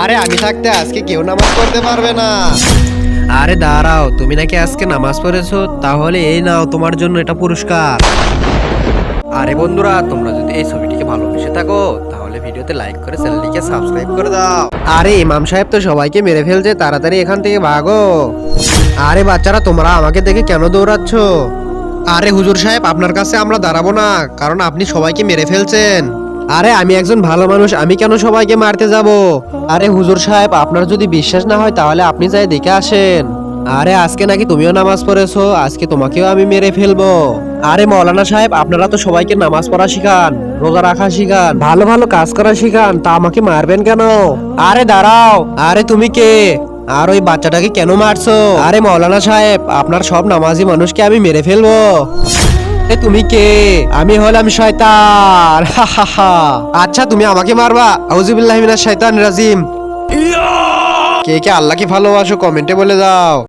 আরে আমি থাকতে আজকে কেউ নামাজ পড়তে পারবে না। আরে দাঁড়াও, তুমি নাকি আজকে নামাজ পড়েছো? তাহলে এই নাও তোমার জন্য এটা পুরস্কার। আরে বন্ধুরা, তোমরা যদি এই ছবিটিকে ভালোবেসে থাকো তাহলে ভিডিওতে লাইক করে চ্যানেলটিকে সাবস্ক্রাইব করে দাও। আরে ইমাম সাহেব তো সবাইকে মেরে ফেলছে, তাড়াতাড়ি এখান থেকে ভাগো। আরে বাচ্চারা, তোমরা আমাকে দেখে কেন দৌড়াচ্ছ? আরে হুজুর সাহেব, আপনার কাছে আমরা দাঁড়াবো না, কারণ আপনি সবাইকে মেরে ফেলছেন। আরে আমি একজন ভালো মানুষ, আমি কেন সবাইকে মারতে যাব? আরে হুজুর সাহেব, আপনার যদি বিশ্বাস না হয় তাহলে আপনি যাই দেখে আসেন। আরে আজকে নাকি তুমিও নামাজ পড়েছো, আজকে তোমাকেও আমি মেরে ফেলবো। আরে মৌলানা সাহেব, আপনারা তো সবাইকে নামাজ পড়া শিখান, রোজা রাখা শিখান, ভালো ভালো কাজ করা শিখান, তা আমাকে মারবেন কেন? আরে দাঁড়াও, আরে তুমি কে? আর ওই বাচ্চাটাকে কেন মারছো? আরে মৌলানা সাহেব, আপনার সব নামাজি মানুষকে আমি মেরে ফেলবো। তুমি কে? আমি হলাম শয়তান। আচ্ছা, তুমি আমাকে মারবা? আউযুবিল্লাহি মিনাশ শাইতানির রাজিম। কে কে আল্লাহকে ভালোবাসো কমেন্টে বলে দাও।